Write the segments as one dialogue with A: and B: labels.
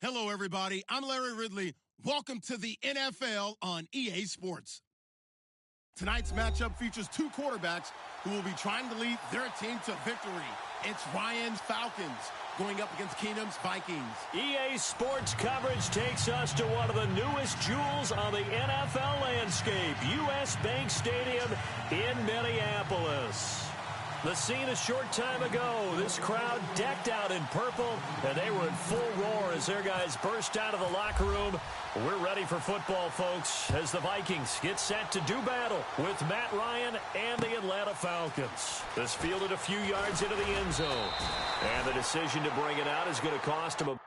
A: Hello, everybody. I'm Larry Ridley. Welcome to the NFL on EA Sports. Tonight's matchup features two quarterbacks who will be trying to lead their team to victory. It's Ryan's Falcons going up against Keenum's Vikings.
B: EA Sports coverage takes us to one of the newest jewels on the NFL landscape, US Bank Stadium in Minneapolis. The scene a short time ago, this crowd decked out in purple, and they were in full roar as their guys burst out of the locker room. We're ready for football, folks, as the Vikings get set to do battle with Matt Ryan and the Atlanta Falcons. This fielded a few yards into the end zone, and the decision to bring it out is going to cost him a...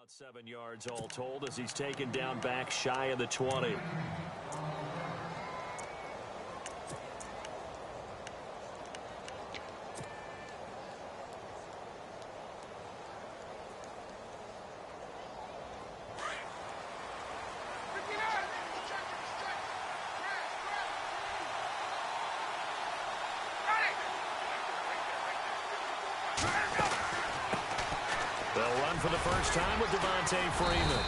B: About 7 yards all told as he's taken down back shy of the 20. For the first time with Devontae Freeman.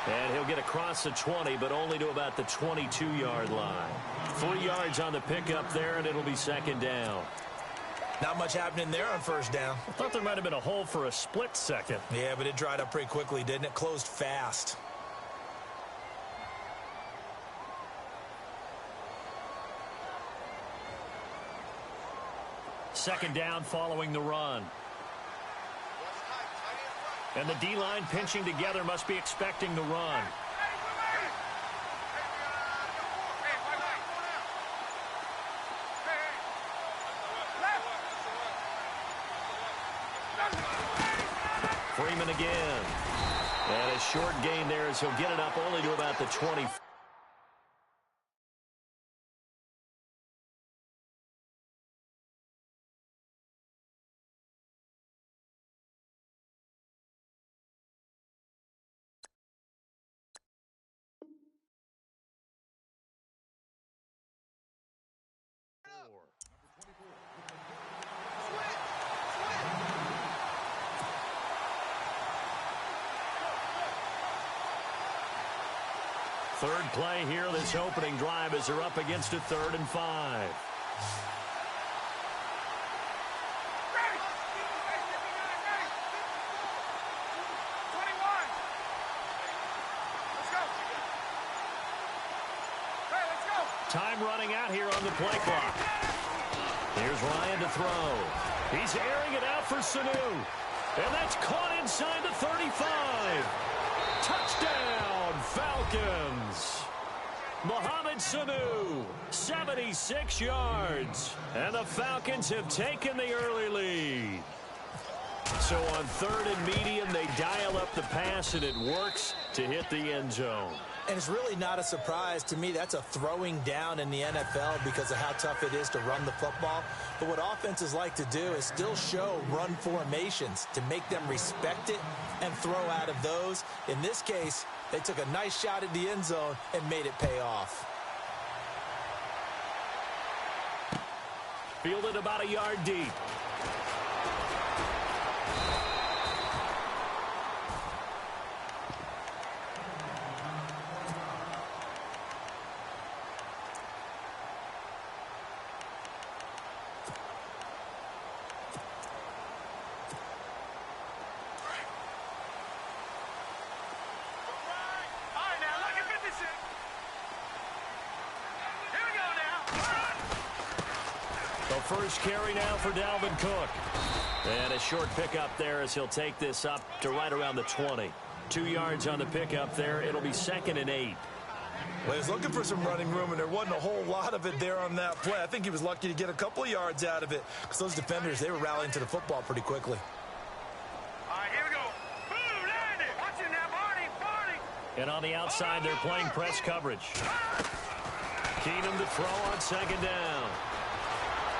B: And he'll get across the 20, but only to about the 22-yard line. 3 yards on the pickup there, and it'll be second down.
C: Not much happening there on first down.
B: I thought there might have been a hole for a split second.
C: Yeah, but it dried up pretty quickly, didn't it? Closed fast.
B: Second down following the run. And the D-line pinching together must be expecting the run. Freeman again. And a short gain there as he'll get it up only to about the 20. Third play here, this opening drive as they're up against a 3rd and 5. Time running out here on the play clock. Here's Ryan to throw. He's airing it out for Sanu. And that's caught inside the 35. Touchdown, Falcons. Mohamed Sanu, 76 yards. And the Falcons have taken the early lead. So on 3rd and medium, they dial up the pass, and it works to hit the end zone.
C: And it's really not a surprise to me. That's a throwing down in the NFL because of how tough it is to run the football. But what offenses like to do is still show run formations to make them respect it and throw out of those. In this case, they took a nice shot at the end zone and made it pay off.
B: Fielded about a yard deep. First carry now for Dalvin Cook. And a short pickup there as he'll take this up to right around the 20. 2 yards on the pickup there. It'll be 2nd and 8.
C: Well, he was looking for some running room, and there wasn't a whole lot of it there on that play. I think he was lucky to get a couple of yards out of it because those defenders, they were rallying to the football pretty quickly.
D: All right, here we go. Boom, land it. Watch it now, Barney.
B: And on the outside, they're playing press coverage. Keenum to throw on 2nd down.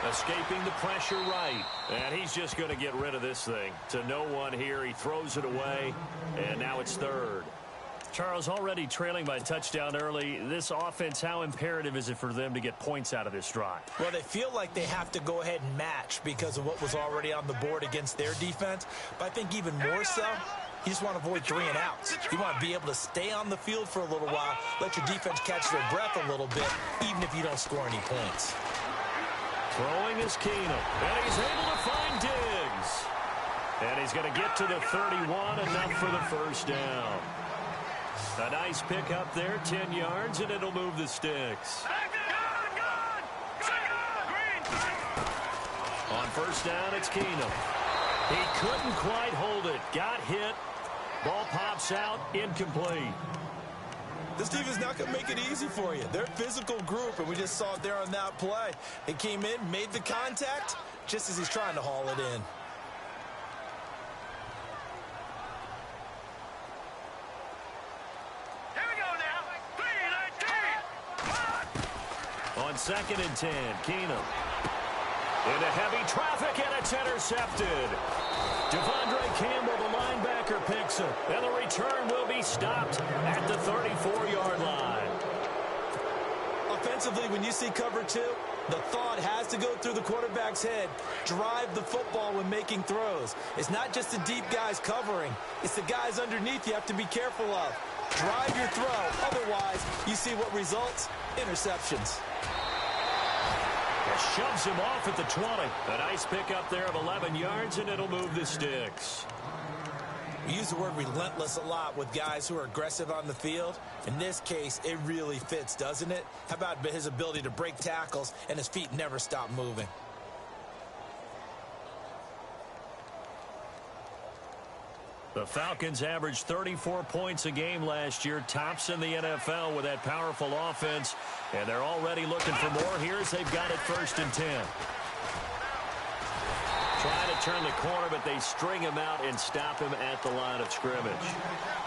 B: Escaping the pressure right. And he's just going to get rid of this thing. To no one here. He throws it away. And now it's 3rd. Charles, already trailing by a touchdown early. This offense, how imperative is it for them to get points out of this drive?
C: Well, they feel like they have to go ahead and match because of what was already on the board against their defense. But I think even more so, you just want to avoid 3 and outs. You want to be able to stay on the field for a little while, let your defense catch their breath a little bit, even if you don't score any points.
B: Throwing is Keenum, and he's able to find Diggs. And he's going to get to the 31, enough for the first down. A nice pick up there, 10 yards, and it'll move the sticks. On first down, it's Keenum. He couldn't quite hold it. Got hit. Ball pops out, incomplete.
C: This team is not going to make it easy for you. They're a physical group, and we just saw it there on that play. It came in, made the contact, just as he's trying to haul it in.
D: Here we go now. 3-19.
B: On 2nd and 10, Keenum. Into heavy traffic, and it's intercepted. Devondre Campbell, the linebacker, picks it. And the return will be stopped at the 34-yard line.
C: Offensively, when you see cover 2, the thought has to go through the quarterback's head. Drive the football when making throws. It's not just the deep guys covering. It's the guys underneath you have to be careful of. Drive your throw. Otherwise, you see what results? Interceptions.
B: Shoves him off at the 20. A nice pickup there of 11 yards, and it'll move the sticks.
C: We use the word relentless a lot with guys who are aggressive on the field. In this case, it really fits, doesn't it? How about his ability to break tackles and his feet never stop moving?
B: The Falcons averaged 34 points a game last year, tops in the NFL with that powerful offense, and they're already looking for more here as they've got it 1st and 10. Trying to turn the corner, but they string him out and stop him at the line of scrimmage.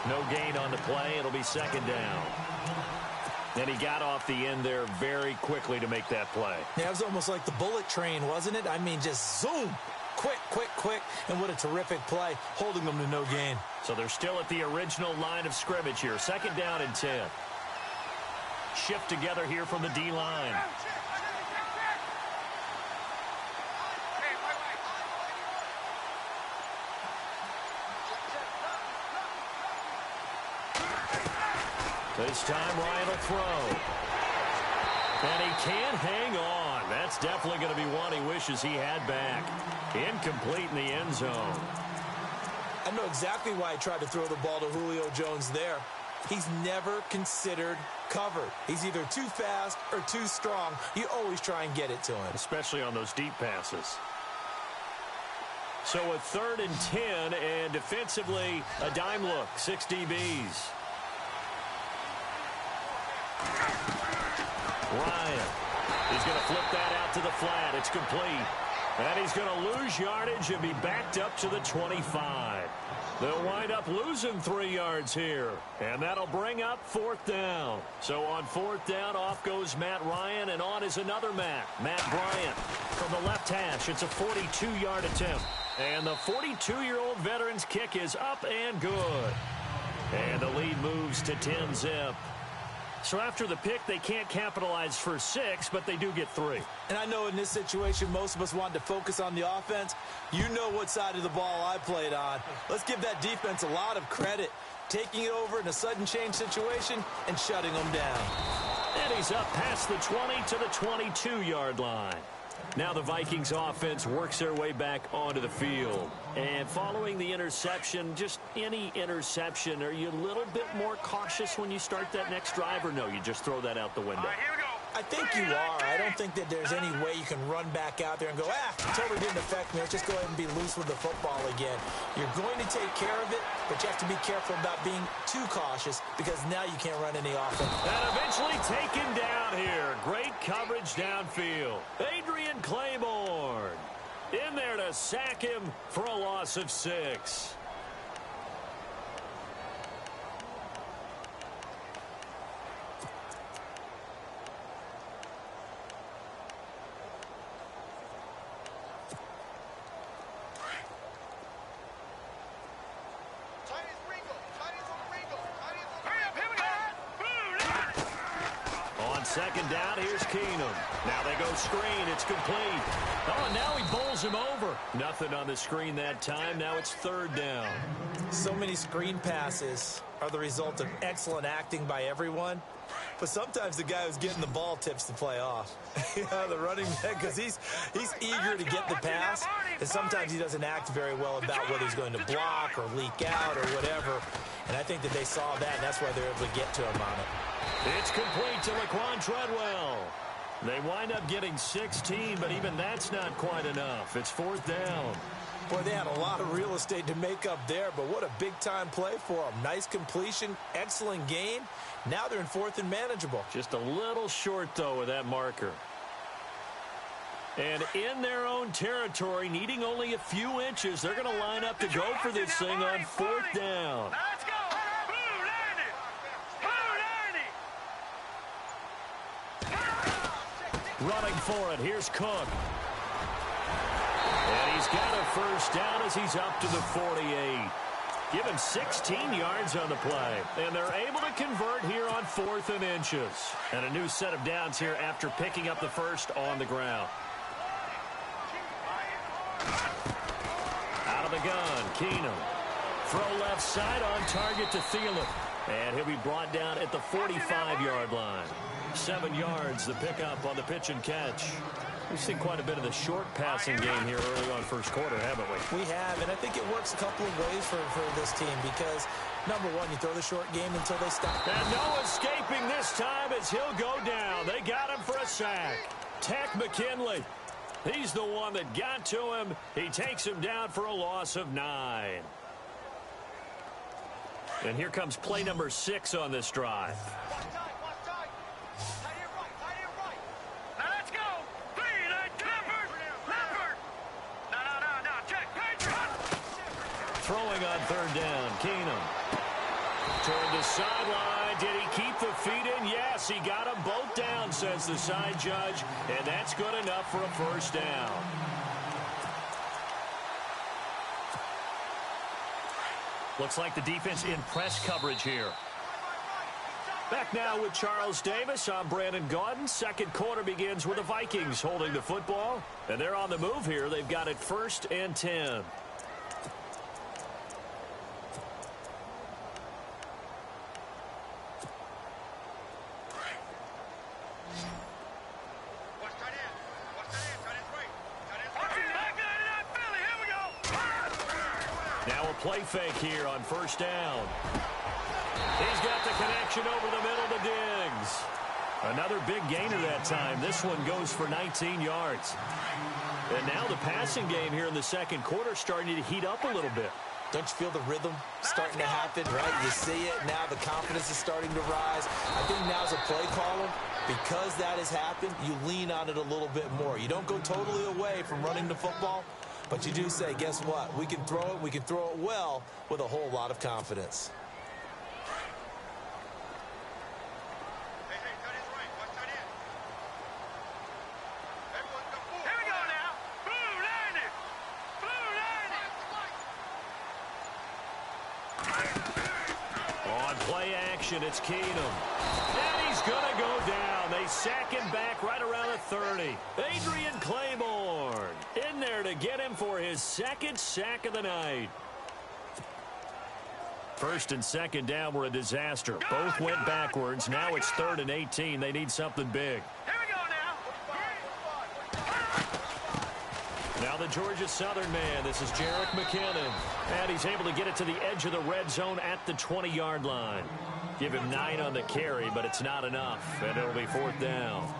B: No gain on the play. It'll be 2nd down. And he got off the end there very quickly to make that play.
C: Yeah, it was almost like the bullet train, wasn't it? I mean, just zoom. Quick, and what a terrific play, holding them to no gain.
B: So they're still at the original line of scrimmage here. 2nd down and 10. Shift together here from the D-line. This time Ryan will throw. And he can't hang on. That's definitely going to be one he wishes he had back. Incomplete in the end zone.
C: I know exactly why he tried to throw the ball to Julio Jones there. He's never considered covered. He's either too fast or too strong. You always try and get it to him.
B: Especially on those deep passes. So a 3rd and 10, and defensively, a dime look. 6 DBs. Ryan. He's going to flip that out to the flat. It's complete. And he's going to lose yardage and be backed up to the 25. They'll wind up losing 3 yards here. And that'll bring up 4th down. So on 4th down, off goes Matt Ryan, and on is another Matt Bryant. From the left hash, it's a 42-yard attempt. And the 42-year-old veteran's kick is up and good. And the lead moves to 10-zip. So after the pick, they can't capitalize for 6, but they do get 3.
C: And I know in this situation, most of us wanted to focus on the offense. You know what side of the ball I played on. Let's give that defense a lot of credit, taking it over in a sudden change situation and shutting them down.
B: And he's up past the 20 to the 22-yard line. Now the Vikings offense works their way back onto the field. And following the interception, just any interception, are you a little bit more cautious when you start that next drive, or no, you just throw that out the window?
D: Here we go.
C: I think you are. I don't think that there's any way you can run back out there and go, totally didn't affect me. Let's just go ahead and be loose with the football again. You're going to take care of it, but you have to be careful about being too cautious because now you can't run any offense.
B: And eventually taken down here. Great coverage downfield. Adrian Claiborne in there to sack him for a loss of 6. Second down, here's Keenum. Now they go screen, it's complete. Oh, and now he bowls him over. Nothing on the screen that time, now it's 3rd down.
C: So many screen passes are the result of excellent acting by everyone, but sometimes the guy who's getting the ball tips the play off. The running back, because he's eager to get the pass, and sometimes he doesn't act very well about whether he's going to block or leak out or whatever, and I think that they saw that, and that's why they're able to get to him on it.
B: It's complete to Laquan Treadwell. They wind up getting 16, but even that's not quite enough. It's 4th down.
C: Boy, they had a lot of real estate to make up there, but what a big-time play for them. Nice completion, excellent gain. Now they're in 4th and manageable.
B: Just a little short, though, with that marker. And in their own territory, needing only a few inches, they're going to line up to go for this thing on 4th down.
D: Let's go.
B: Running for it, here's Cook. And he's got a first down as he's up to the 48. Give him 16 yards on the play. And they're able to convert here on 4th and inches. And a new set of downs here after picking up the first on the ground. Out of the gun, Keenum. Throw left side on target to Thielen. And he'll be brought down at the 45-yard line. 7 yards, the pickup on the pitch and catch. We've seen quite a bit of the short passing game here early on first quarter, haven't we?
C: We have, and I think it works a couple of ways for this team because, number one, you throw the short game until they stop.
B: And no escaping this time as he'll go down. They got him for a sack. Tech McKinley. He's the one that got to him. He takes him down for a loss of 9. And here comes play number 6 on this drive. Throwing on 3rd down, Keenum. Toward the sideline. Did he keep the feet in? Yes, he got them both down, says the side judge. And that's good enough for a first down. Looks like the defense in press coverage here. Back now with Charles Davis. I'm Brandon Gaudin. Second quarter begins with the Vikings holding the football. And they're on the move here. They've got it 1st and 10. Play fake here on 1st down. He's got the connection over the middle to Diggs. Another big gainer that time. This one goes for 19 yards. And now the passing game here in the second quarter starting to heat up a little bit.
C: Don't you feel the rhythm starting to happen, right? You see it. Now the confidence is starting to rise. I think now's a play caller Because that has happened, you lean on it a little bit more. You don't go totally away from running the football, but you do say, guess what? We can throw it. We can throw it well with a whole lot of confidence.
B: Play action, it's Keenum. And he's going to go down. They sack him back right around the 30. Adrian Claiborne in there to get him for his second sack of the night. First and second down were a disaster. Both went backwards. Now it's 3rd and 18. They need something big. Now the Georgia Southern man. This is Jerick McKinnon. And he's able to get it to the edge of the red zone at the 20-yard line. Give him 9 on the carry, but it's not enough. And it'll be 4th down.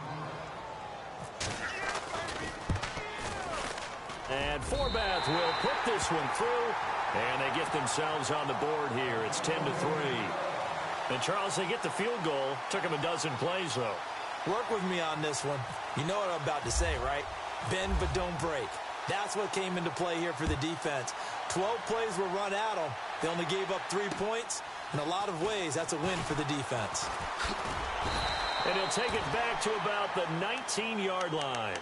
B: And Forbath will put this one through. And they get themselves on the board here. It's 10-3. And, Charles, they get the field goal. Took them a dozen plays, though.
C: Work with me on this one. You know what I'm about to say, right? Bend but don't break. That's what came into play here for the defense. 12 plays were run at them. They only gave up 3 points. In a lot of ways, that's a win for the defense.
B: And he'll take it back to about the 19-yard line.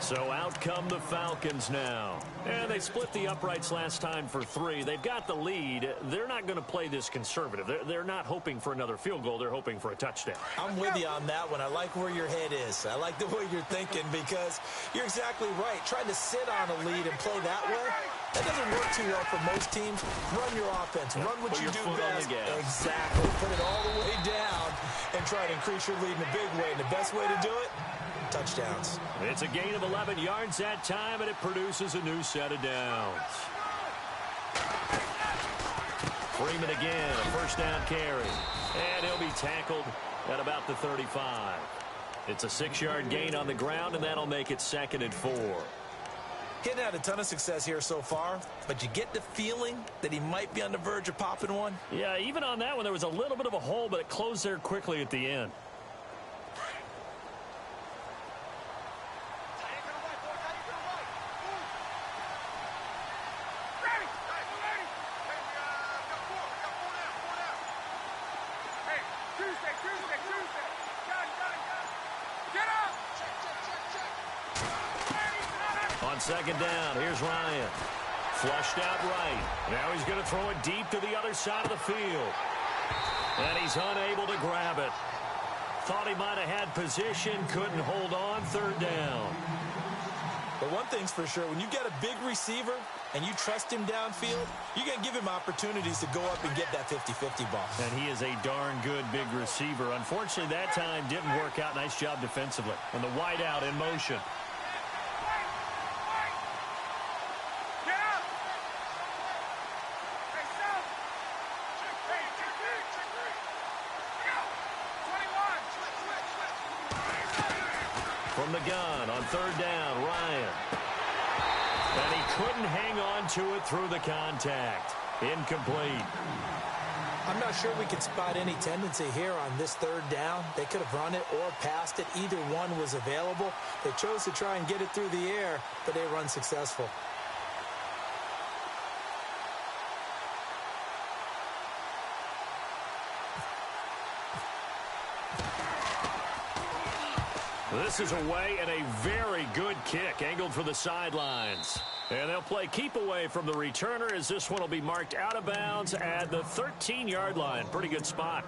B: So out come the Falcons now. And they split the uprights last time for 3. They've got the lead. They're not going to play this conservative. They're not hoping for another field goal. They're hoping for a touchdown.
C: I'm with you on that one. I like where your head is. I like the way you're thinking because you're exactly right. Trying to sit on a lead and play that way, that doesn't work too well for most teams. Run your offense. Run what you do best. Exactly. Put it all the way down and try to increase your lead in a big way. And the best way to do it, touchdowns.
B: It's a gain of 11 yards that time, and it produces a new set of downs. Freeman again, a first down carry. And he'll be tackled at about the 35. It's a 6-yard gain on the ground, and that'll make it 2nd and 4.
C: Getting had a ton of success here so far, but you get the feeling that he might be on the verge of popping one.
B: Yeah, even on that one, there was a little bit of a hole, but it closed there quickly at the end. On second down, here's Ryan. Flushed out right. Now he's going to throw it deep to the other side of the field. And he's unable to grab it. Thought he might have had position, couldn't hold on, 3rd down.
C: But one thing's for sure, when you get a big receiver and you trust him downfield, you're going to give him opportunities to go up and get that 50-50 ball.
B: And he is a darn good big receiver. Unfortunately, that time didn't work out. Nice job defensively. And the wide out in motion. From the gun on 3rd down, Ryan. And he couldn't hang on to it through the contact. Incomplete.
C: I'm not sure we could spot any tendency here on this 3rd down. They could have run it or passed it. Either one was available. They chose to try and get it through the air, but they were unsuccessful.
B: This is away and a very good kick angled for the sidelines. And they'll play keep away from the returner as this one will be marked out of bounds at the 13-yard line. Pretty good spot.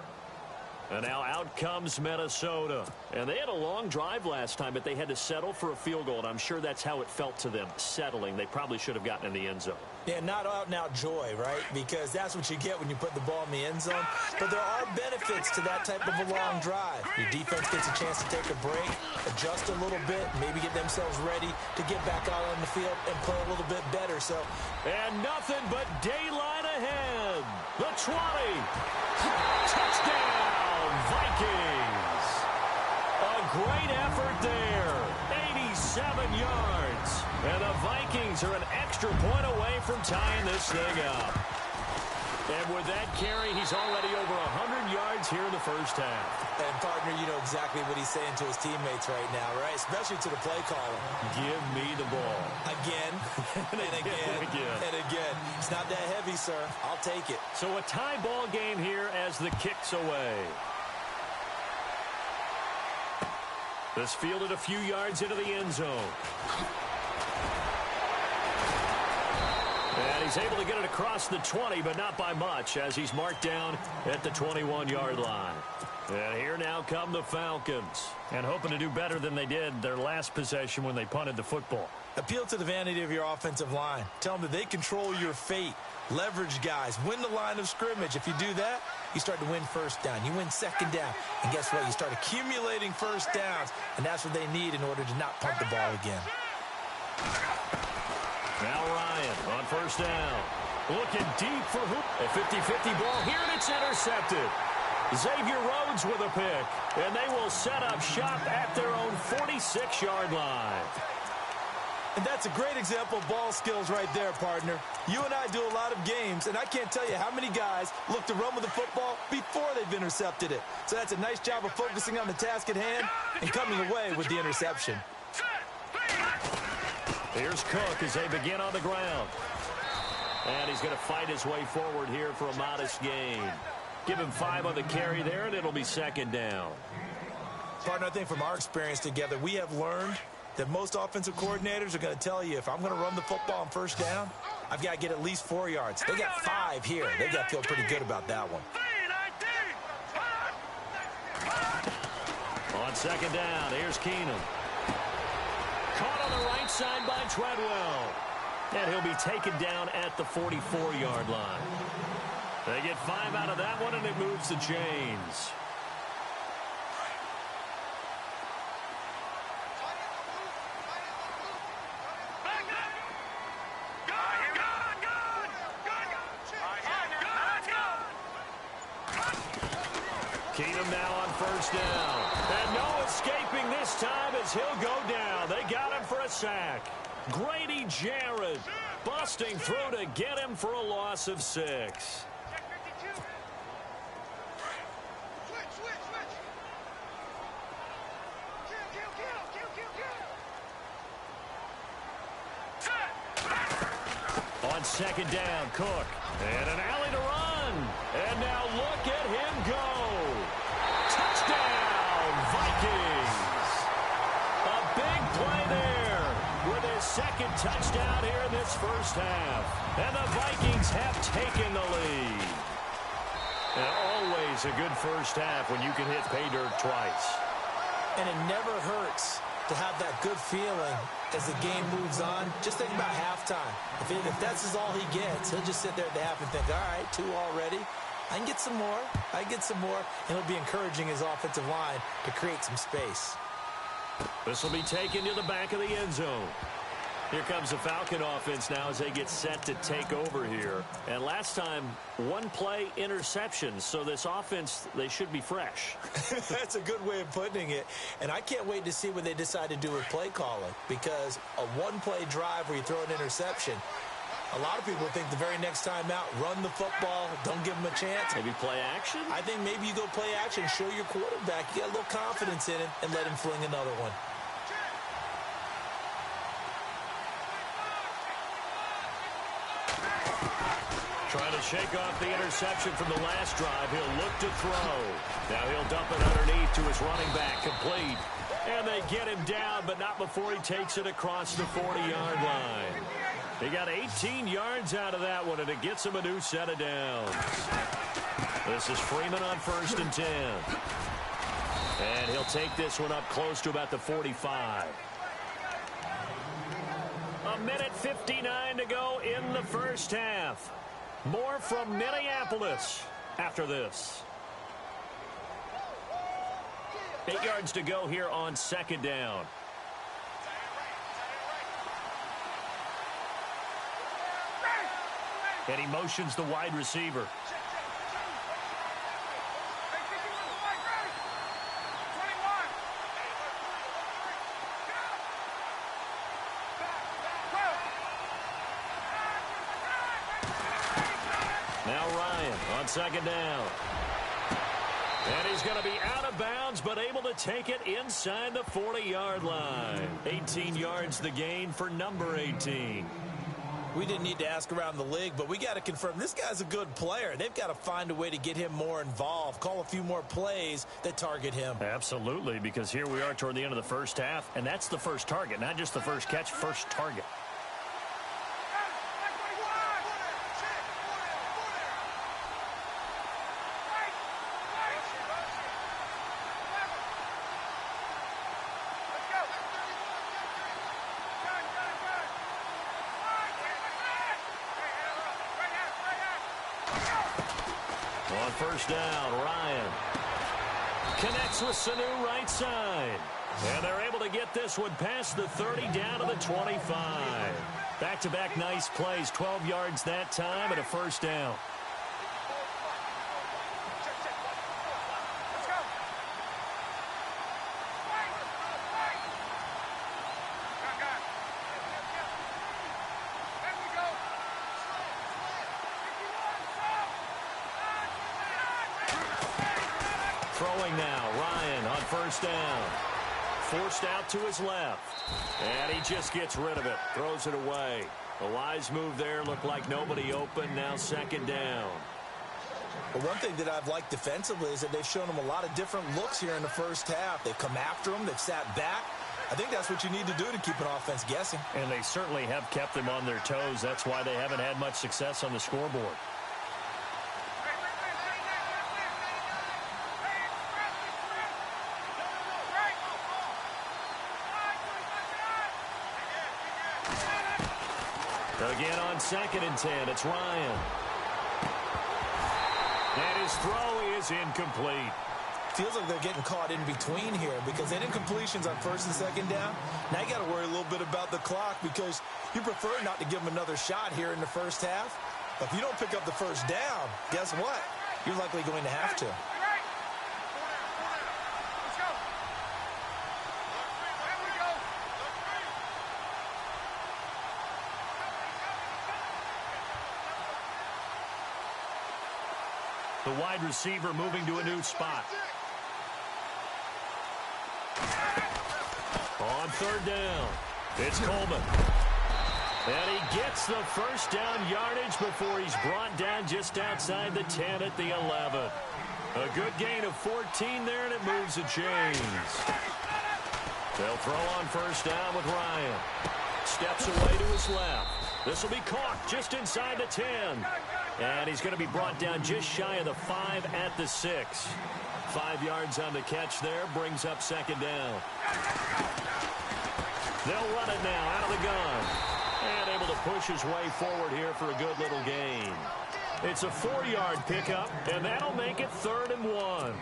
B: And now out comes Minnesota. And they had a long drive last time, but they had to settle for a field goal. And I'm sure that's how it felt to them, settling. They probably should have gotten in the end zone.
C: Yeah, not out-and-out joy, right? Because that's what you get when you put the ball in the end zone. But there are benefits to that type of a long drive. Your defense gets a chance to take a break, adjust a little bit, maybe get themselves ready to get back out on the field and play a little bit better. So,
B: and nothing but daylight ahead. The 20. Touchdown, Vikings. A great effort there. 87 yards. And the Vikings are an extra point away from tying this thing up. And with that carry, he's already over 100 yards here in the first half.
C: And, partner, you know exactly what he's saying to his teammates right now, right? Especially to the play caller.
B: Give me the ball.
C: Again, and again, and again. It's not that heavy, sir. I'll take it.
B: So a tie ball game here as the kick's away. This fielded a few yards into the end zone. And he's able to get it across the 20, but not by much, as he's marked down at the 21-yard line. And here now come the Falcons, and hoping to do better than they did their last possession when they punted the football.
C: Appeal to the vanity of your offensive line. Tell them that they control your fate. Leverage guys. Win the line of scrimmage. If you do that, you start to win first down. You win second down. And guess what? You start accumulating first downs, and that's what they need in order to not punt the ball again.
B: Now Ryan on first down. Looking deep for hoop. A 50-50 ball here, and it's intercepted. Xavier Rhodes with a pick. And they will set up shop at their own 46-yard line.
C: And that's a great example of ball skills right there, partner. You and I do a lot of games, and I can't tell you how many guys look to run with the football before they've intercepted it. So that's a nice job of focusing on the task at hand and coming away with the interception.
B: Here's Cook as they begin on the ground. And he's going to fight his way forward here for a modest gain. Give him 5 on the carry there, and it'll be second down.
C: Partner, I think from our experience together, we have learned that most offensive coordinators are going to tell you, if I'm going to run the football on first down, I've got to get at least 4 yards. They got 5 here. They've got to feel pretty good about that one.
B: On second down, here's Keenum. Caught on the right side by Treadwell. And he'll be taken down at the 44-yard line. They get 5 out of that one, and it moves the chains. Keenum now on first down. And no escaping this time as he'll go down. They got him for a sack. Grady Jarrett busting through to get him for a loss of 6. On second down, Cook. And an alley to run. And now look at him go. Touchdown, Vikings. A big play there with his second touchdown here in this first half. And the Vikings have taken the lead. And always a good first half when you can hit pay dirt twice.
C: And it never hurts to have that good feeling as the game moves on. Just think about halftime. If that's all he gets, he'll just sit there at the half and think, all right, 2 already. I can get some more. I can get some more. And he'll be encouraging his offensive line to create some space.
B: This will be taken to the back of the end zone. Here comes the Falcon offense now as they get set to take over here. And last time, 1-play interception. So this offense, they should be fresh.
C: That's a good way of putting it. And I can't wait to see what they decide to do with play calling. Because a 1-play drive where you throw an interception, a lot of people think the very next time out, run the football, don't give them a chance.
B: Maybe play action?
C: I think maybe you go play action, show your quarterback, you got a little confidence in him, and let him fling another one.
B: Trying to shake off the interception from the last drive. He'll look to throw. Now he'll dump it underneath to his running back. Complete. And they get him down, but not before he takes it across the 40-yard line. He got 18 yards out of that one, and it gets him a new set of downs. This is Freeman on 1st and 10. And he'll take this one up close to about the 45. A minute 59 to go in the first half. More from Minneapolis after this. 8 yards to go here on second down. And he motions the wide receiver. Now Ryan on second down. And he's going to be out of bounds, but able to take it inside the 40-yard line. 18 yards the gain for number 18.
C: We didn't need to ask around the league, but we got to confirm this guy's a good player. They've got to find a way to get him more involved, call a few more plays that target him.
B: Absolutely, because here we are toward the end of the first half, and that's the first target, not just the first catch, first target. On first down, Ryan connects with Sanu right side. And they're able to get this one past the 30 down to the 25. Back-to-back nice plays, 12 yards that time and a first down. Throwing now, Ryan on first down. Forced out to his left. And he just gets rid of it. Throws it away. The wise move there. Looked like nobody open. Now second down.
C: Well, one thing that I've liked defensively is that they've shown him a lot of different looks here in the first half. They've come after him. They've sat back. I think that's what you need to do to keep an offense guessing.
B: And they certainly have kept them on their toes. That's why they haven't had much success on the scoreboard. Again on 2nd and 10, it's Ryan. And his throw is incomplete.
C: Feels like they're getting caught in between here because they didn't incompletions on first and second down. Now you got to worry a little bit about the clock because you prefer not to give them another shot here in the first half. But if you don't pick up the first down, guess what? You're likely going to have to.
B: The wide receiver moving to a new spot. On third down, it's Coleman. And he gets the first down yardage before he's brought down just outside the 10 at the 11. A good gain of 14 there, and it moves the chains. They'll throw on first down with Ryan. Steps away to his left. This will be caught just inside the 10. And he's going to be brought down just shy of the 5 at the 6. 5 yards on the catch there, brings up second down. They'll run it now out of the gun. And able to push his way forward here for a good little gain. It's a 4-yard pickup, and that'll make it 3rd and 1.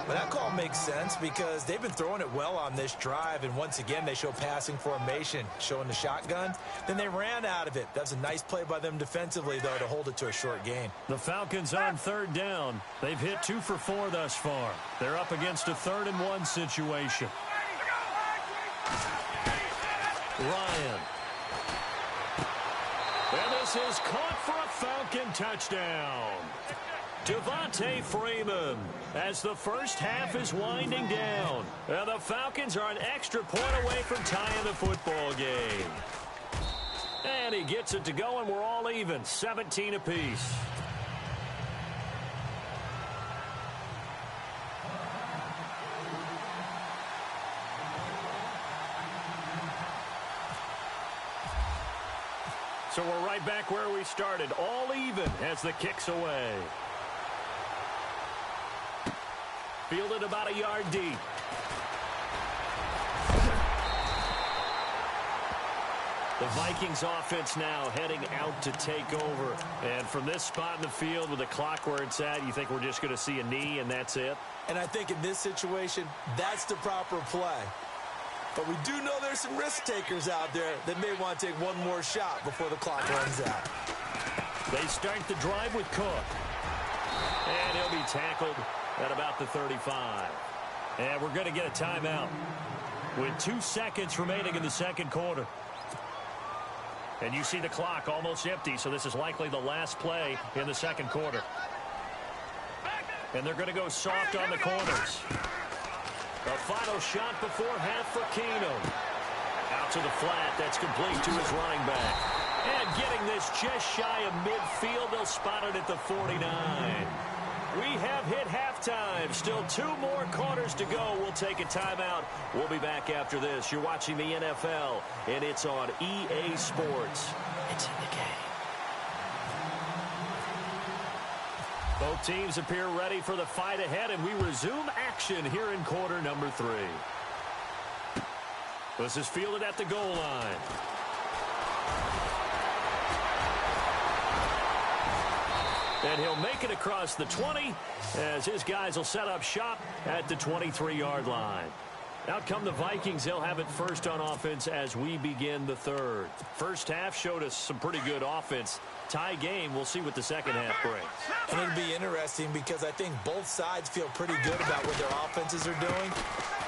C: But that call makes sense because they've been throwing it well on this drive, and once again they show passing formation, showing the shotgun. Then they ran out of it. That's a nice play by them defensively, though, to hold it to a short gain.
B: The Falcons on third down. They've hit 2 for 4 thus far. They're up against a 3rd and 1 situation. Ryan. And this is caught for a Falcon touchdown. Devontae Freeman as the first half is winding down. And the Falcons are an extra point away from tying the football game. And he gets it to go, and we're all even, 17 apiece. So we're right back where we started, all even as the kick's away. Fielded about a yard deep. The Vikings offense now heading out to take over. And from this spot in the field with the clock where it's at, you think we're just going to see a knee and that's it?
C: And I think in this situation, that's the proper play. But we do know there's some risk takers out there that may want to take one more shot before the clock runs out.
B: They start the drive with Cook. And he'll be tackled at about the 35. And we're going to get a timeout with 2 seconds remaining in the second quarter. And you see the clock almost empty, so this is likely the last play in the second quarter. And they're going to go soft on the corners. The final shot before half for Keenum. Out to the flat. That's complete to his running back. And getting this just shy of midfield. They'll spot it at the 49. We have hit halftime. Still 2 more quarters to go. We'll take a timeout. We'll be back after this. You're watching the NFL, and it's on EA Sports. It's in the game. Both teams appear ready for the fight ahead, and we resume action here in quarter number 3. This is fielded at the goal line. And he'll make it across the 20 as his guys will set up shop at the 23-yard line. Out come the Vikings. They'll have it first on offense as we begin the third. First half showed us some pretty good offense. Tie game. We'll see what the second half brings.
C: And it'll be interesting because I think both sides feel pretty good about what their offenses are doing.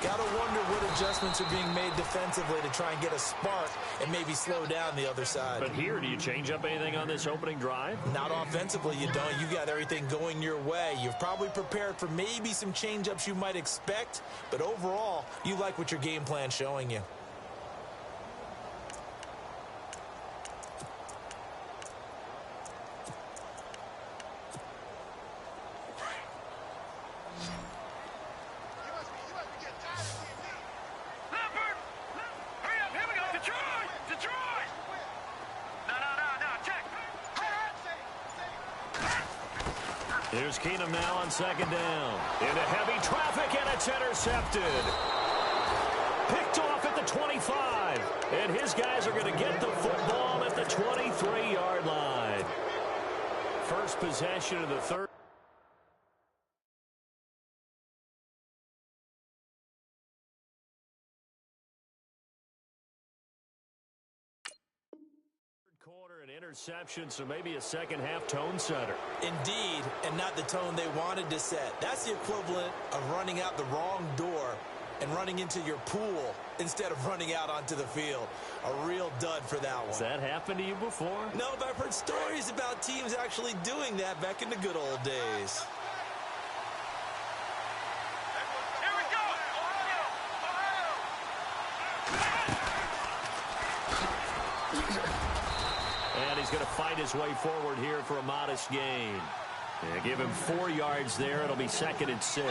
C: Got to wonder what adjustments are being made defensively to try and get a spark and maybe slow down the other side.
B: But here, do you change up anything on this opening drive?
C: Not offensively, you don't. You got everything going your way. You've probably prepared for maybe some change-ups you might expect, but overall, you like what your game plan's showing you.
B: Here's Keenum now on second down. Into heavy traffic, and it's intercepted. Picked off at the 25. And his guys are going to get the football at the 23-yard line. First possession of the third. Quarter and interception, so maybe a second half tone setter.
C: Indeed, and not the tone they wanted to set. That's the equivalent of running out the wrong door and running into your pool instead of running out onto the field. A real dud for that one.
B: Has that happened to you before?
C: No, but I've heard stories about teams actually doing that back in the good old days.
B: He's going to fight his way forward here for a modest gain. Yeah, give him 4 yards there. It'll be 2nd and 6.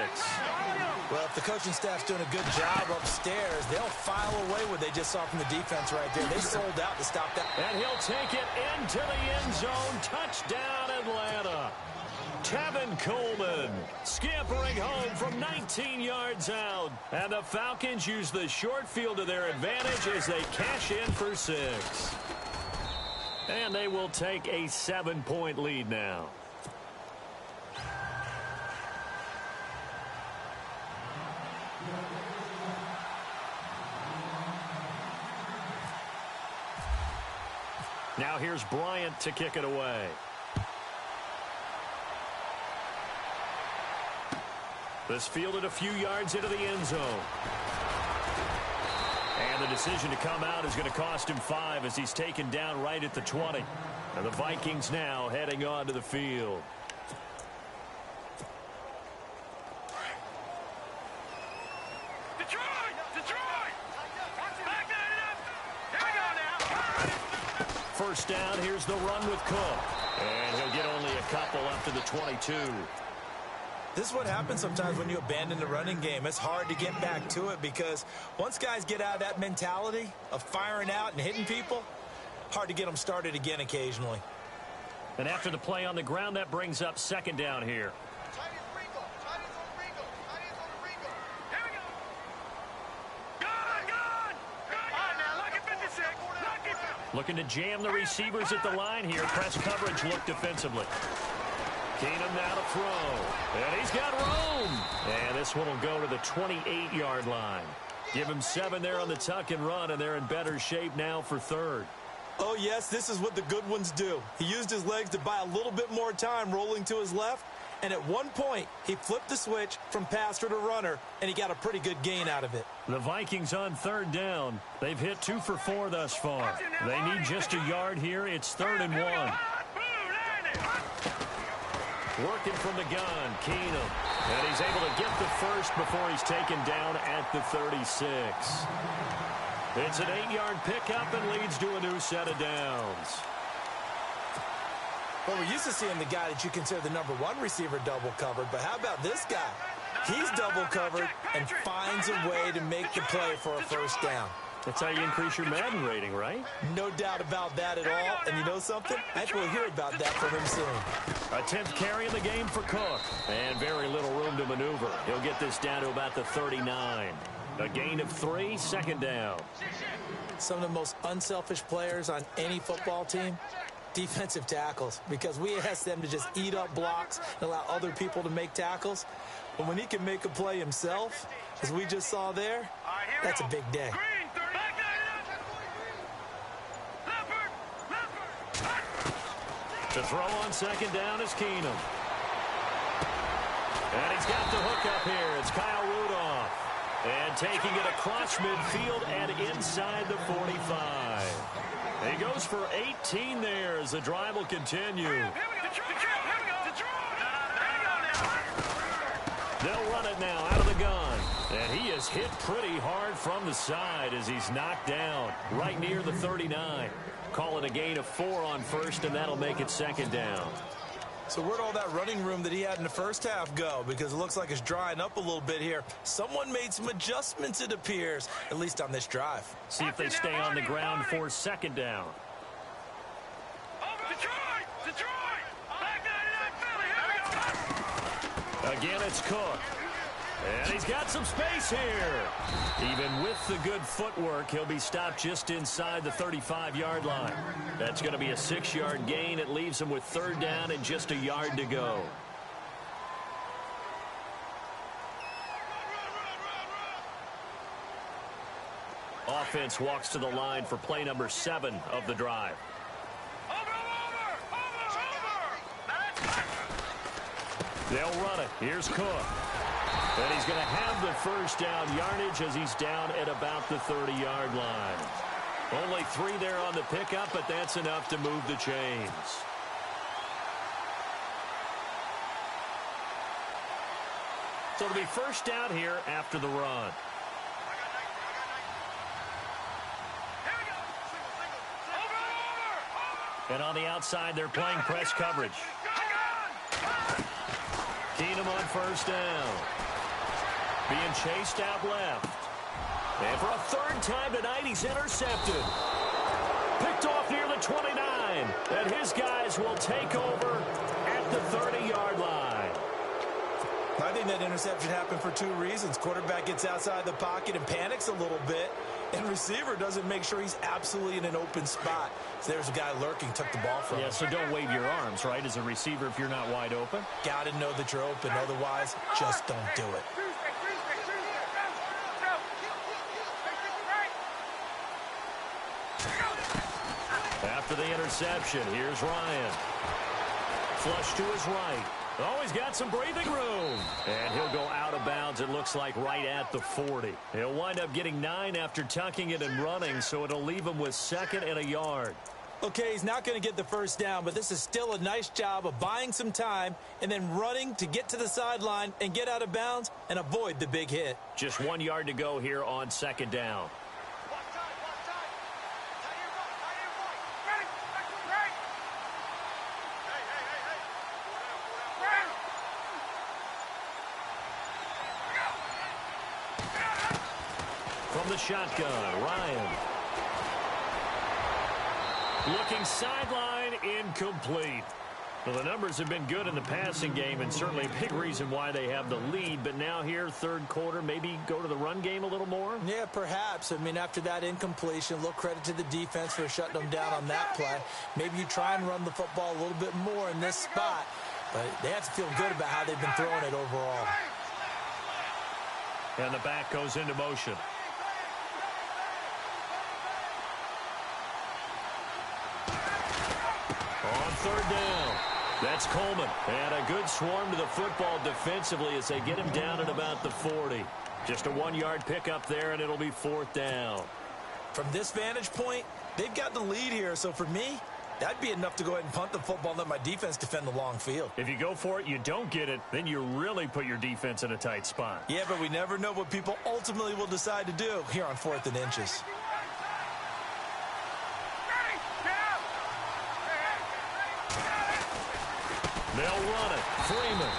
C: Well, if the coaching staff's doing a good job upstairs, they'll file away what they just saw from the defense right there. They sold out to stop that.
B: And he'll take it into the end zone. Touchdown, Atlanta. Tevin Coleman scampering home from 19 yards out. And the Falcons use the short field to their advantage as they cash in for 6. And they will take a 7-point lead now. Now here's Bryant to kick it away. This fielded a few yards into the end zone. And the decision to come out is going to cost him 5 as he's taken down right at the 20. And the Vikings now heading onto the field. First down, here's the run with Cook. And he'll get only a couple up to the 22.
C: This is what happens sometimes when you abandon the running game. It's hard to get back to it because once guys get out of that mentality of firing out and hitting people, hard to get them started again occasionally.
B: And after the play on the ground, that brings up 2nd down here. Looking to jam the receivers at the line here. Press coverage look defensively. Keenum now to throw. And he's got room. And this one will go to the 28-yard line. Give him 7 there on the tuck and run, and they're in better shape now for 3rd.
C: Oh, yes, this is what the good ones do. He used his legs to buy a little bit more time rolling to his left, and at one point, he flipped the switch from passer to runner, and he got a pretty good gain out of it.
B: The Vikings on 3rd down. They've hit 2 for 4 thus far. They need just a yard here. It's 3rd and 1. Working from the gun, Keenum. And he's able to get the first before he's taken down at the 36. It's an 8-yard pickup and leads to a new set of downs.
C: Well, we're used to seeing the guy that you consider the number one receiver double covered, but how about this guy? He's double covered and finds a way to make the play for a first down.
B: That's how you increase your Madden rating, right?
C: No doubt about that at all. And you know something? I think we'll hear about that from him soon.
B: A 10th carry in the game for Cook. And very little room to maneuver. He'll get this down to about the 39. A gain of 3, second down.
C: Some of the most unselfish players on any football team, defensive tackles, because we ask them to just eat up blocks and allow other people to make tackles. But when he can make a play himself, as we just saw there, that's a big day.
B: The throw on second down is Keenum. And he's got the hook up here. It's Kyle Rudolph. And taking it across midfield and inside the 45. He goes for 18 there as the drive will continue. They'll run it now out of the gun. And he is hit pretty hard from the side as he's knocked down right near the 39. Call it a gain of 4 on first, and that'll make it second down.
C: So where'd all that running room that he had in the first half go? Because it looks like it's drying up a little bit here. Someone made some adjustments, it appears, at least on this drive.
B: See if they stay on the ground for second down. Again, it's Cook. And he's got some space here. Even with the good footwork, he'll be stopped just inside the 35-yard line. That's going to be a 6-yard gain. It leaves him with third down and just a yard to go. Offense walks to the line for play number 7 of the drive. They'll run it. Here's Cook. And he's going to have the first down yardage as he's down at about the 30-yard line. Only 3 there on the pickup, but that's enough to move the chains. So it'll be first down here after the run. And on the outside, they're playing press coverage. Keenum on first down. Being chased out left. And for a third time tonight, he's intercepted. Picked off near the 29. And his guys will take over at the 30-yard line.
C: I think that interception happened for 2 reasons. Quarterback gets outside the pocket and panics a little bit. And receiver doesn't make sure he's absolutely in an open spot. So there's a guy lurking, took the ball from him.
B: Yeah, so don't wave your arms, right, as a receiver if you're not wide open.
C: Got to know that you're open. Otherwise, just don't do it.
B: After the interception, here's Ryan. Flush to his right. Oh, he's got some breathing room. And he'll go out of bounds, it looks like, right at the 40. He'll wind up getting 9 after tucking it and running, so it'll leave him with 2nd and a yard.
C: Okay, he's not going to get the first down, but this is still a nice job of buying some time and then running to get to the sideline and get out of bounds and avoid the big hit.
B: Just 1 yard to go here on second down. From the shotgun, Ryan. Looking sideline, incomplete. Well, the numbers have been good in the passing game and certainly a big reason why they have the lead. But now here, third quarter, maybe go to the run game a little more?
C: Yeah, perhaps. I mean, after that incompletion, a little credit to the defense for shutting them down on that play. Maybe you try and run the football a little bit more in this spot. But they have to feel good about how they've been throwing it overall.
B: And the back goes into motion. On third down, that's Coleman. And a good swarm to the football defensively as they get him down at about the 40. Just a 1 yard pickup there, and it'll be 4th down.
C: From this vantage point, they've got the lead here. So for me, That'd be enough to go ahead and punt the football and let my defense defend the long field.
B: If you go for it, you don't get it, then you really put your defense in a tight spot.
C: Yeah, but we never know what people ultimately will decide to do here on 4th and inches.
B: They'll run it. Freeman.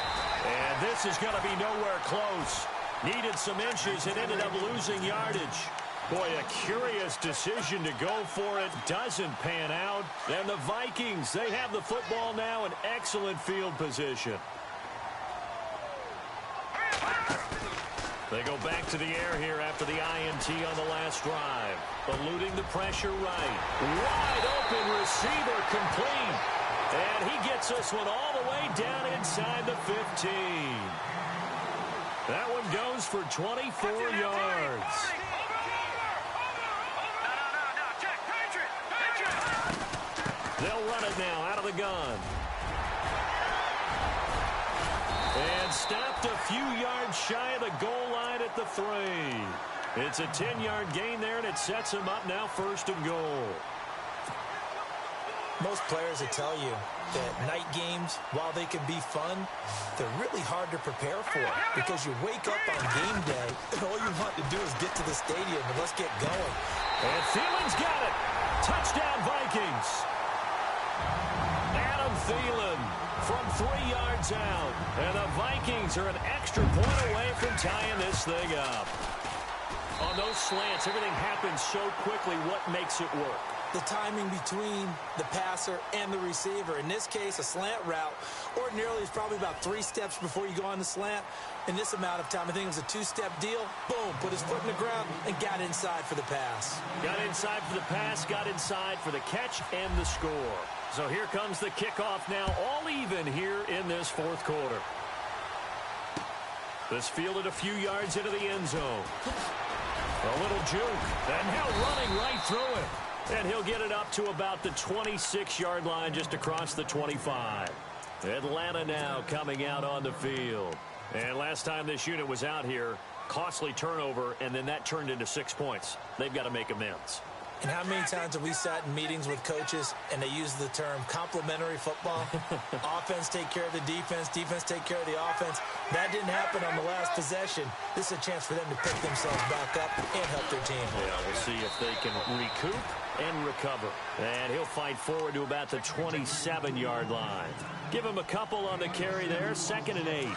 B: And this is going to be nowhere close. Needed some inches and ended up losing yardage. Boy, a curious decision to go for it. Doesn't pan out. And the Vikings, they have the football now in excellent field position. They go back to the air here after the INT on the last drive. Eluding the pressure right. Wide open receiver complete. And he gets this one all the way down inside the 15. That one goes for 24 yards. They'll run it now out of the gun. And stopped a few yards shy of the goal line at the 3. It's a 10-yard gain there, and it sets him up now 1st and goal.
C: Most players will tell you that night games, while they can be fun, they're really hard to prepare for because you wake up on game day and all you want to do is get to the stadium and let's get going.
B: And Thielen's got it. Touchdown, Vikings. Adam Thielen from 3 yards out. And the Vikings are an extra point away from tying this thing up. On those slants, everything happens so quickly. What makes it work?
C: The timing between the passer and the receiver. In this case, a slant route ordinarily is probably about 3 steps before you go on the slant. In this amount of time, I think it was a 2-step deal. Boom, put his foot in the ground and got inside for the pass.
B: Got inside for the pass, got inside for the catch and the score. So here comes the kickoff now, all even here in this 4th quarter. This fielded a few yards into the end zone. A little juke, and now running right through it. And he'll get it up to about the 26-yard line just across the 25. Atlanta now coming out on the field. And last time this unit was out here, costly turnover, and then that turned into 6 points. They've got to make amends.
C: And how many times have we sat in meetings with coaches and they use the term complementary football? Offense take care of the defense, defense take care of the offense. That didn't happen on the last possession. This is a chance for them to pick themselves back up and help their team.
B: Yeah, we'll see if they can recoup and recover. And he'll fight forward to about the 27-yard line. Give him a couple on the carry there, 2nd and 8.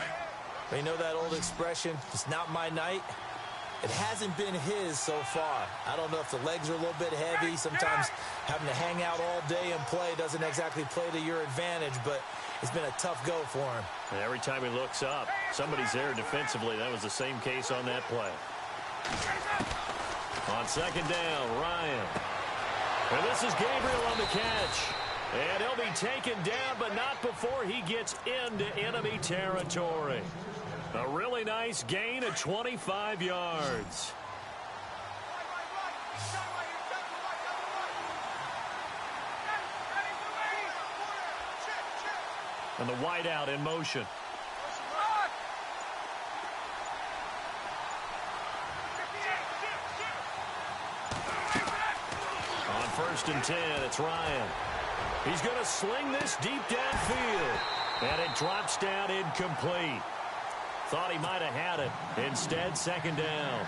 C: You know that old expression, it's not my night? It hasn't been his so far. I don't know if the legs are a little bit heavy. Sometimes having to hang out all day and play doesn't exactly play to your advantage, but it's been a tough go for him.
B: And every time he looks up, somebody's there defensively. That was the same case on that play. On 2nd down, Ryan. And this is Gabriel on the catch. And he'll be taken down, but not before he gets into enemy territory. A really nice gain of 25 yards. And the wideout in motion. On 1st and 10, it's Ryan. He's going to sling this deep downfield. And it drops down incomplete. Thought he might have had it. Instead, 2nd down.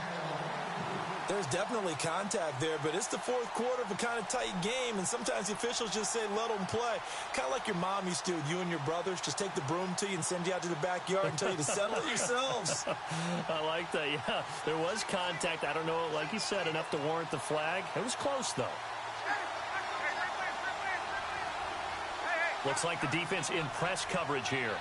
C: There's definitely contact there, but it's the 4th quarter of a kind of tight game, and sometimes the officials just say, let them play. Kind of like your mom used to with you and your brothers. Just take the broom to you and send you out to the backyard and tell you to settle it yourselves.
B: I like that, yeah. There was contact. I don't know, like you said, enough to warrant the flag. It was close, though. Looks like the defense in press coverage here.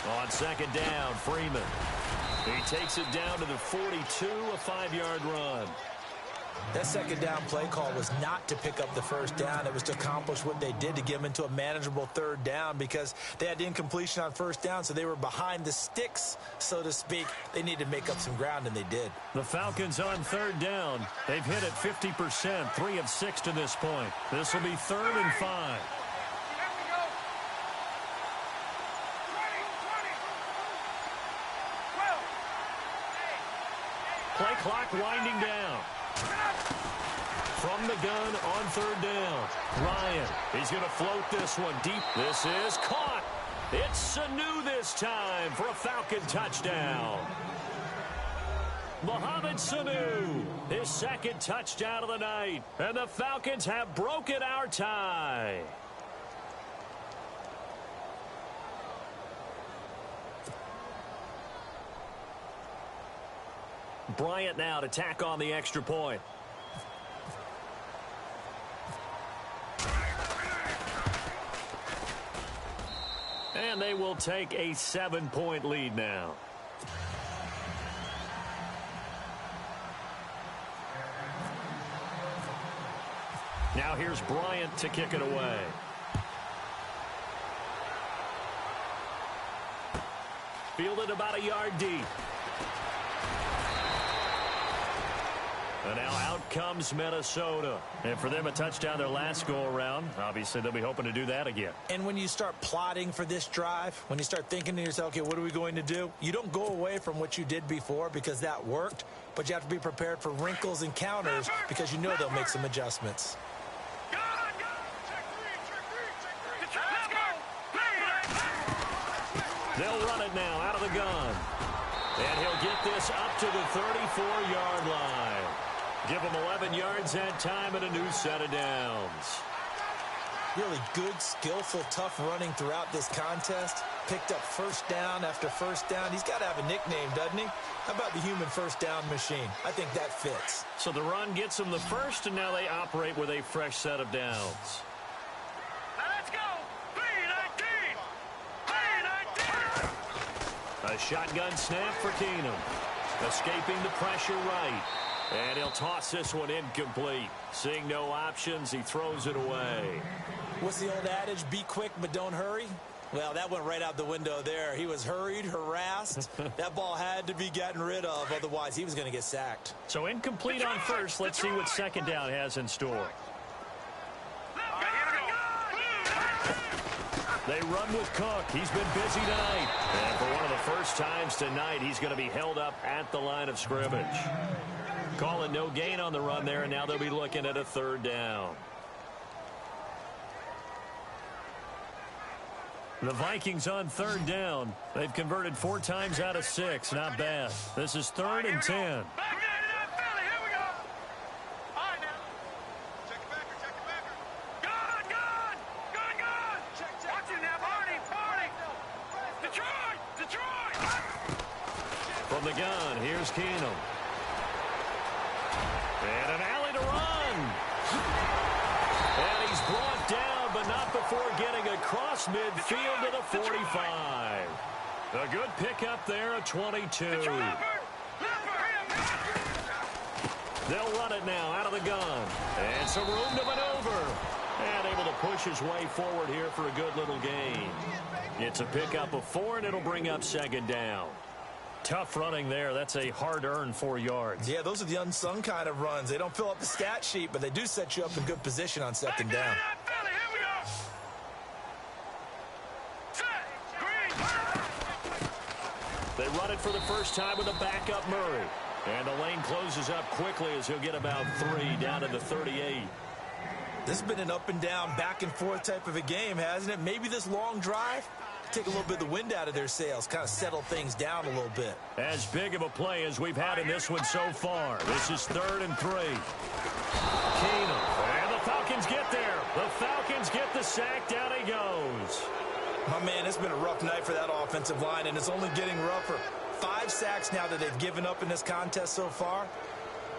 B: On 2nd down, Freeman. He takes it down to the 42, a 5-yard run.
C: That 2nd down play call was not to pick up the 1st down. It was to accomplish what they did, to get them into a manageable 3rd down, because they had incompletion on 1st down, so they were behind the sticks, so to speak. They needed to make up some ground, and they did.
B: The Falcons on 3rd down. They've hit it 50%, 3 of 6 to this point. This will be 3rd and 5. clock winding down. From the gun on third down. Ryan, he's going to float this one deep. This is caught. It's Sanu this time for a Falcon touchdown. Mohamed Sanu, his second touchdown of the night. And the Falcons have broken our tie. Bryant now to tack on the extra point. And they will take a 7-point lead now. Now here's Bryant to kick it away. Fielded about a yard deep. And now out comes Minnesota. And for them, a touchdown their last go-around. Obviously, they'll be hoping to do that again.
C: And when you start plotting for this drive, when you start thinking to yourself, okay, what are we going to do? You don't go away from what you did before because that worked, but you have to be prepared for wrinkles and counters because you know they'll make some adjustments.
B: They'll run it now out of the gun. And he'll get this up to the 34-yard line. Give him 11 yards that time and a new set of downs.
C: Really good, skillful, tough running throughout this contest. Picked up first down after first down. He's got to have a nickname, doesn't he? How about the human first down machine? I think that fits.
B: So the run gets them the first, and now they operate with a fresh set of downs.
D: Let's go! 3-19! 3-19!
B: A shotgun snap for Keenum. Escaping the pressure right. And he'll toss this one incomplete. Seeing no options, he throws it away.
C: What's the old adage? Be quick, but don't hurry? Well, that went right out the window there. He was hurried, harassed. That ball had to be gotten rid of. Otherwise, he was going to get sacked.
B: So incomplete on first. Let's see what second down has in store. They run with Cook. He's been busy tonight. And for one of the first times tonight, he's going to be held up at the line of scrimmage. Calling no gain on the run there, and now they'll be looking at a third down. The Vikings on third down. They've converted 4 times out of 6. Not bad. This is 3rd and 10. From the gun, here's Keenum. And an alley to run. And he's brought down, but not before getting across midfield to the 45. A good pickup there at 22. They'll run it now out of the gun. And some room to maneuver. And able to push his way forward here for a good little gain. It's a pickup of 4, and it'll bring up second down. Tough running there. That's a hard-earned 4 yards.
C: Yeah, those are the unsung kind of runs. They don't fill up the stat sheet, but they do set you up in good position on second down.
B: They run it for the first time with a backup Murray. And the lane closes up quickly as he'll get about 3 down to the 38.
C: This has been an up and down, back and forth type of a game, hasn't it? Maybe this long drive take a little bit of the wind out of their sails, kind of settle things down a little bit.
B: As big of a play as we've had in this one so far. This is 3rd and 3. Keenum. And the Falcons get there. The Falcons get the sack. Down he goes.
C: My man, it's been a rough night for that offensive line, and it's only getting rougher. 5 sacks now that they've given up in this contest so far.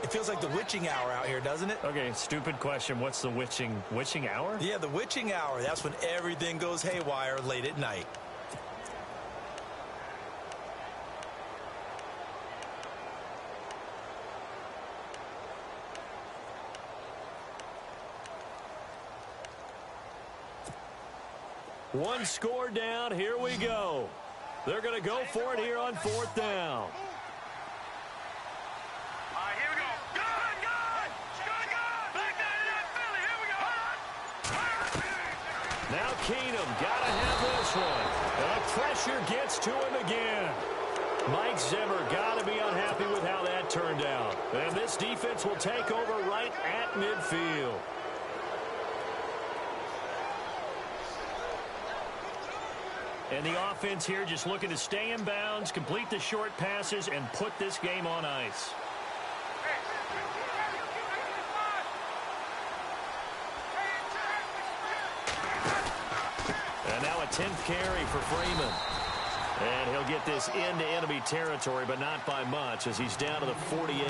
C: It feels like the witching hour out here, doesn't it?
B: Okay, stupid question. What's the witching hour?
C: Yeah, the witching hour. That's when everything goes haywire late at night.
B: One score down. Here we go. They're going to go for it here on 4th down.
D: Here we go. Good, good. Good, good. Back down to that Philly. Here we go.
B: Now Keenum got to have this one. And the pressure gets to him again. Mike Zimmer got to be unhappy with how that turned out. And this defense will take over right at midfield. And the offense here just looking to stay in bounds, complete the short passes, and put this game on ice. And now a 10th carry for Freeman. And he'll get this into enemy territory, but not by much as he's down to the 48.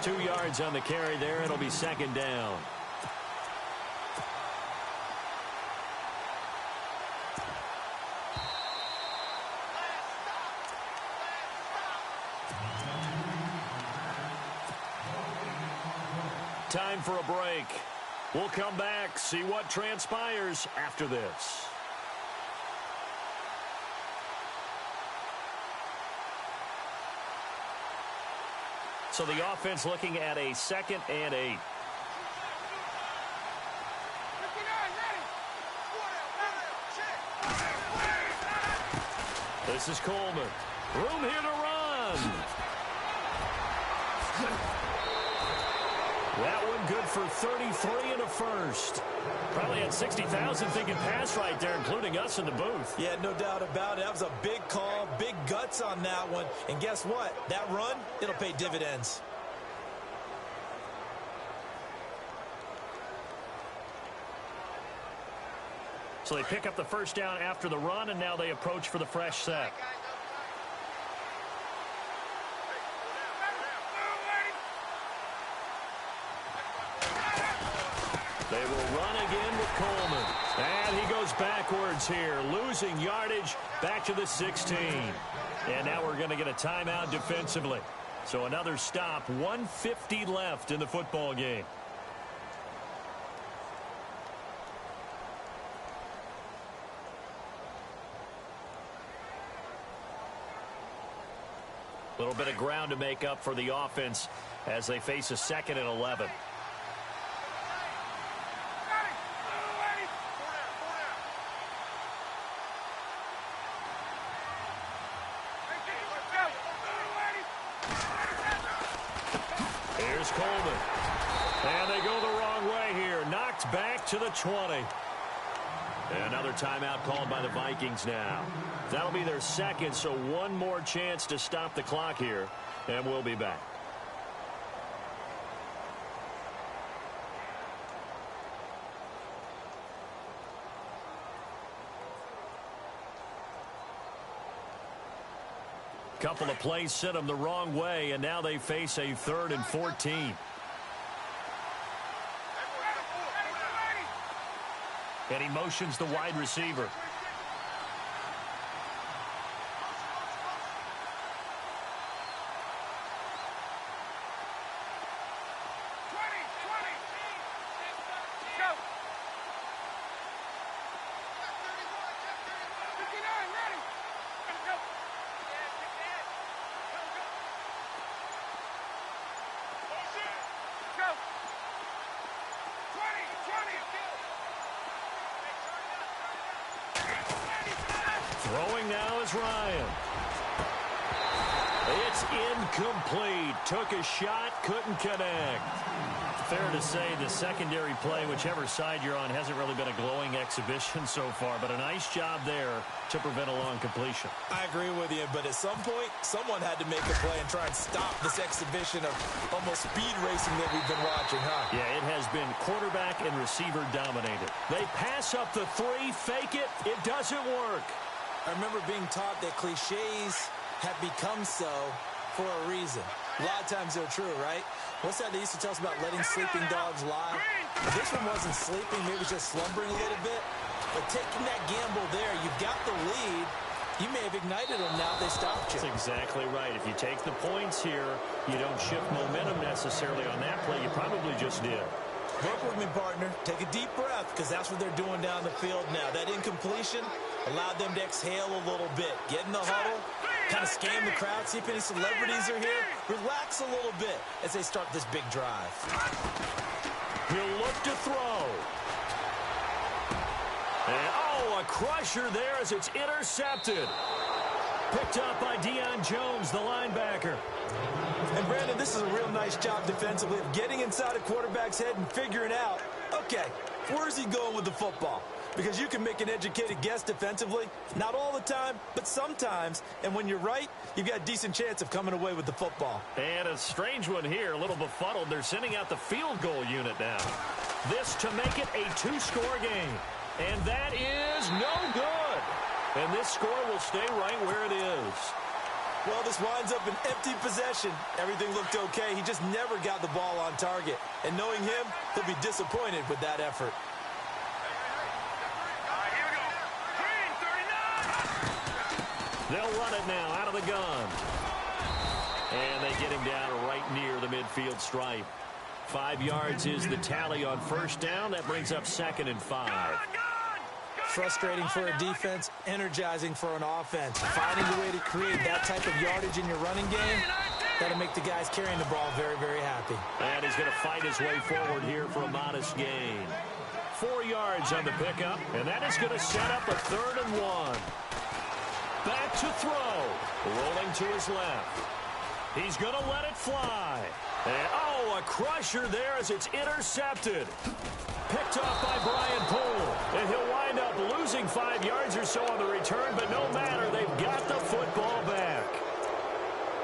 B: 2 yards on the carry there. It'll be second down. Time for a break. We'll come back, see what transpires after this. So the offense looking at a 2nd and 8. This is Coleman. Room here to run. That one good for 33 and a first. Probably had 60,000 thinking pass right there, including us in the booth.
C: Yeah, no doubt about it. That was a big call, big guts on that one. And guess what? That run, it'll pay dividends.
B: So they pick up the first down after the run, and now they approach for the fresh set. They will run again with Coleman. And he goes backwards here, losing yardage back to the 16. And now we're going to get a timeout defensively. So another stop, 1:50 left in the football game. A little bit of ground to make up for the offense as they face a 2nd and 11. Here's Coleman. And they go the wrong way here. Knocked back to the 20. Another timeout called by the Vikings now. That'll be their 2nd, so one more chance to stop the clock here, and we'll be back. Couple of plays sent them the wrong way, and now they face a 3rd and 14. And he motions the wide receiver. Throwing now is Ryan. It's incomplete. Took a shot, couldn't connect. Fair to say the secondary play, whichever side you're on, hasn't really been a glowing exhibition so far, but a nice job there to prevent a long completion.
C: I agree with you, but at some point, someone had to make a play and try and stop this exhibition of almost speed racing that we've been watching, huh?
B: Yeah, it has been quarterback and receiver dominated. They pass up the 3, fake it, it doesn't work.
C: I remember being taught that cliches have become so for a reason. A lot of times they're true, right? What's that they used to tell us about letting sleeping dogs lie? If this one wasn't sleeping, maybe just slumbering a little bit. But taking that gamble there, you've got the lead. You may have ignited them now if they stopped you.
B: That's exactly right. If you take the points here, you don't shift momentum necessarily on that play. You probably just did.
C: Work with me, partner. Take a deep breath, because that's what they're doing down the field now. That incompletion allowed them to exhale a little bit. Get in the huddle, kind of scan the crowd, see if any celebrities are here. Relax a little bit as they start this big drive.
B: He'll look to throw. And, oh, a crusher there as it's intercepted. Picked up by Deion Jones, the linebacker.
C: And Brandon, this is a real nice job defensively of getting inside a quarterback's head and figuring out, okay, where's he going with the football? Because you can make an educated guess defensively. Not all the time, but sometimes. And when you're right, you've got a decent chance of coming away with the football.
B: And a strange one here, a little befuddled. They're sending out the field goal unit now. This to make it a two-score game. And that is no good. And this score will stay right where it is.
C: Well, this winds up an empty possession. Everything looked okay. He just never got the ball on target. And knowing him, he'll be disappointed with that effort.
B: They'll run it now out of the gun. And they get him down right near the midfield stripe. 5 yards is the tally on first down. That brings up 2nd and 5.
C: Frustrating for a defense, energizing for an offense. Finding a way to create that type of yardage in your running game, that'll make the guys carrying the ball very, very happy.
B: And he's going to fight his way forward here for a modest gain. 4 yards on the pickup, and that is going to set up a 3rd and 1. Back to throw. Rolling to his left. He's going to let it fly. And, oh, a crusher there as it's intercepted. Picked off by Brian Poole. And he'll wind up losing 5 yards or so on the return, but no matter, they've got the football back.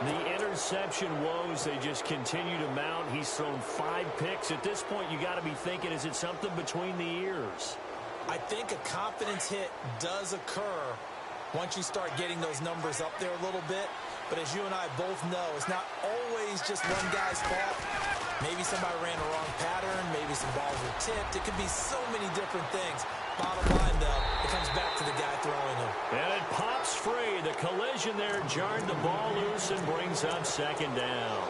B: The interception woes, they just continue to mount. He's thrown 5 picks. At this point, you got to be thinking, is it something between the ears?
C: I think a confidence hit does occur once you start getting those numbers up there a little bit. But as you and I both know, it's not always just one guy's fault. Maybe somebody ran a wrong pattern. Maybe some balls were tipped. It could be so many different things. Bottom line, though, it comes back to the guy throwing them.
B: And it pops free. The collision there jarred the ball loose and brings up 2nd down.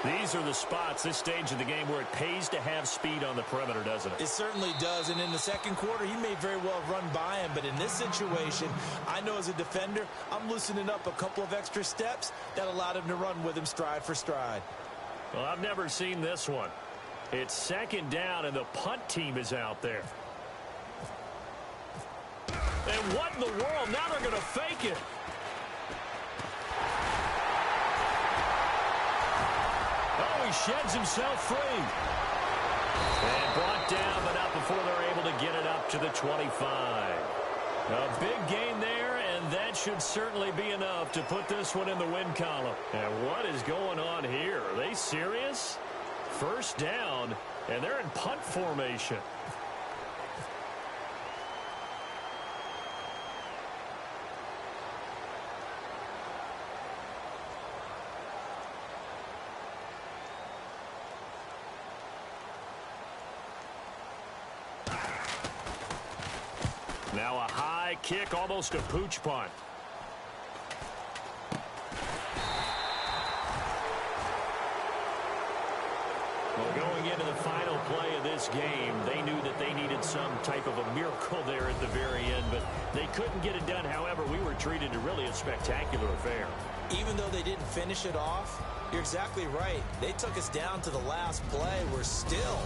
B: These are the spots, this stage of the game, where it pays to have speed on the perimeter, doesn't it?
C: It certainly does. And in the second quarter, he may very well have run by him. But in this situation, I know as a defender, I'm loosening up a couple of extra steps that allowed him to run with him stride for stride.
B: Well, I've never seen this one. It's 2nd down, and the punt team is out there. And what in the world? Now they're going to fake it. Oh, he sheds himself free. And brought down, but not before they're able to get it up to the 25. A big gain there, and that should certainly be enough to put this one in the win column. And what is going on here? Are they serious? 1st down, and they're in punt formation. Now a high kick, almost a pooch punt. Well, going into the final play of this game, they knew that they needed some type of a miracle there at the very end, but they couldn't get it done. However, we were treated to really a spectacular affair.
C: Even though they didn't finish it off, you're exactly right. They took us down to the last play. We're still,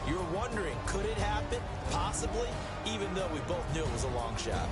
C: you're wondering, could it happen? Possibly, even though we both knew it was a long shot.